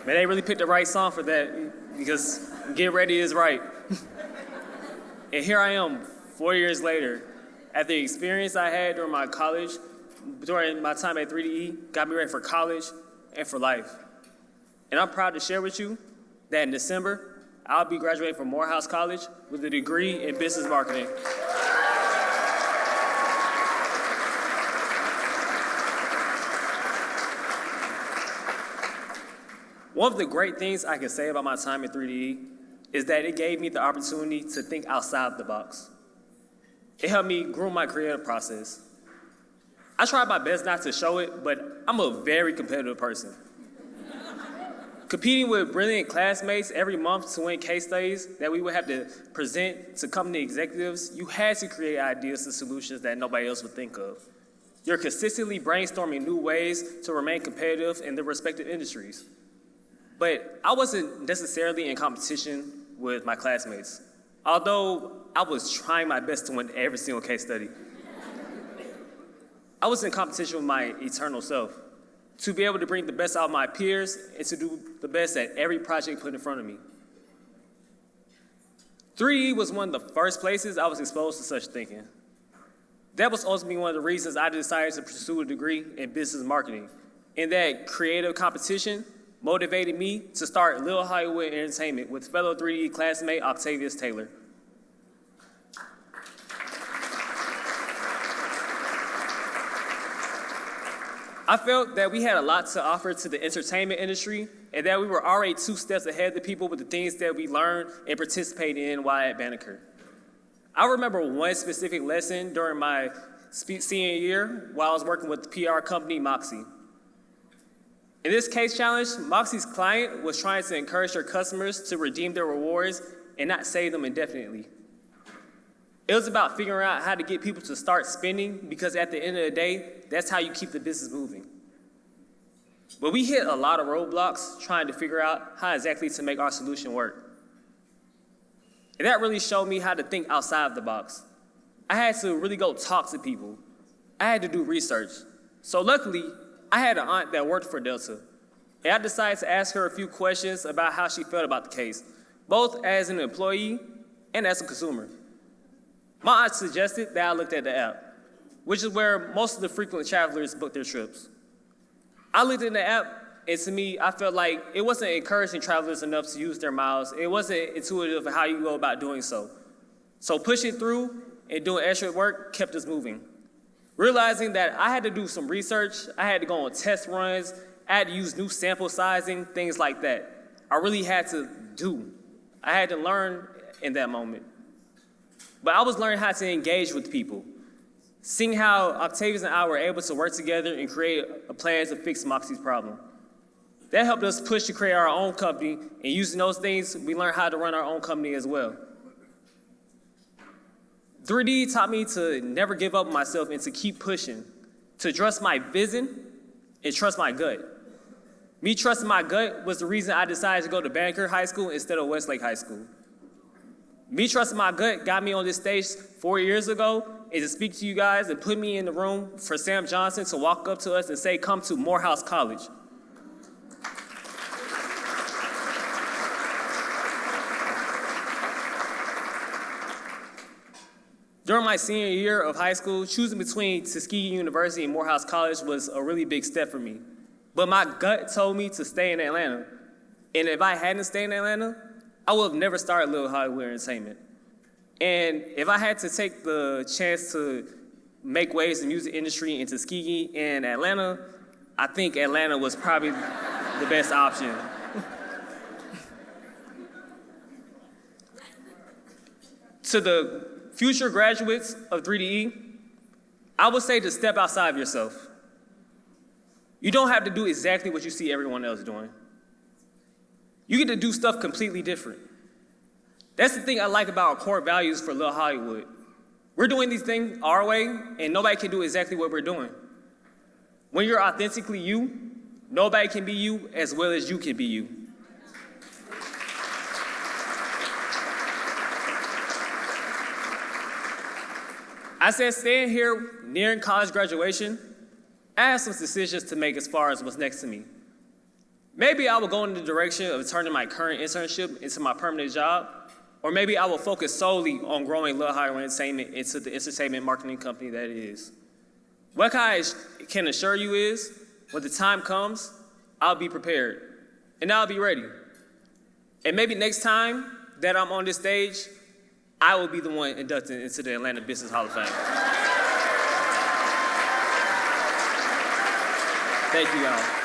Man, they really picked the right song for that because Get Ready is right. And here I am, 4 years later, after the experience I had during my time at 3DE, got me ready for college and for life. And I'm proud to share with you that in December, I'll be graduating from Morehouse College with a degree in business marketing. One of the great things I can say about my time at 3DE is that it gave me the opportunity to think outside the box. It helped me groom my creative process. I tried my best not to show it, but I'm a very competitive person. Competing with brilliant classmates every month to win case studies that we would have to present to company executives, you had to create ideas and solutions that nobody else would think of. You're consistently brainstorming new ways to remain competitive in their respective industries. But I wasn't necessarily in competition with my classmates, although I was trying my best to win every single case study. I was in competition with my eternal self, to be able to bring the best out of my peers and to do the best at every project put in front of me. 3E was one of the first places I was exposed to such thinking. That was ultimately one of the reasons I decided to pursue a degree in business marketing, and that creative competition motivated me to start Little Hollywood Entertainment with fellow 3D classmate Octavius Taylor. I felt that we had a lot to offer to the entertainment industry and that we were already 2 steps ahead of the people with the things that we learned and participated in while at Banneker. I remember one specific lesson during my senior year while I was working with the PR company Moxie. In this case challenge, Moxie's client was trying to encourage their customers to redeem their rewards and not save them indefinitely. It was about figuring out how to get people to start spending because at the end of the day, that's how you keep the business moving. But we hit a lot of roadblocks trying to figure out how exactly to make our solution work. And that really showed me how to think outside of the box. I had to really go talk to people. I had to do research. So luckily, I had an aunt that worked for Delta, and I decided to ask her a few questions about how she felt about the case, both as an employee and as a consumer. My aunt suggested that I looked at the app, which is where most of the frequent travelers book their trips. I looked at the app, and to me, I felt like it wasn't encouraging travelers enough to use their miles. It wasn't intuitive of how you go about doing so. So pushing through and doing extra work kept us moving. Realizing that I had to do some research, I had to go on test runs, I had to use new sample sizing, things like that. I really had to do. I had to learn in that moment. But I was learning how to engage with people, seeing how Octavius and I were able to work together and create a plan to fix Moxie's problem. That helped us push to create our own company, and using those things, we learned how to run our own company as well. 3D taught me to never give up on myself and to keep pushing, to trust my vision and trust my gut. Me trusting my gut was the reason I decided to go to Banneker High School instead of Westlake High School. Me trusting my gut got me on this stage 4 years ago and to speak to you guys and put me in the room for Sam Johnson to walk up to us and say, come to Morehouse College. During my senior year of high school, choosing between Tuskegee University and Morehouse College was a really big step for me. But my gut told me to stay in Atlanta. And if I hadn't stayed in Atlanta, I would have never started Little Hollywood Entertainment. And if I had to take the chance to make waves in the music industry in Tuskegee and Atlanta, I think Atlanta was probably the best option. To the future graduates of 3DE, I would say to step outside of yourself. You don't have to do exactly what you see everyone else doing. You get to do stuff completely different. That's the thing I like about our core values for Little Hollywood. We're doing these things our way, and nobody can do exactly what we're doing. When you're authentically you, nobody can be you as well as you can be you. I said, staying here nearing college graduation, I have some decisions to make as far as what's next to me. Maybe I will go in the direction of turning my current internship into my permanent job, or maybe I will focus solely on growing Little Higher Entertainment into the entertainment marketing company that it is. What I can assure you is, when the time comes, I'll be prepared, and I'll be ready. And maybe next time that I'm on this stage, I will be the one inducted into the Atlanta Business Hall of Fame. Thank you, y'all.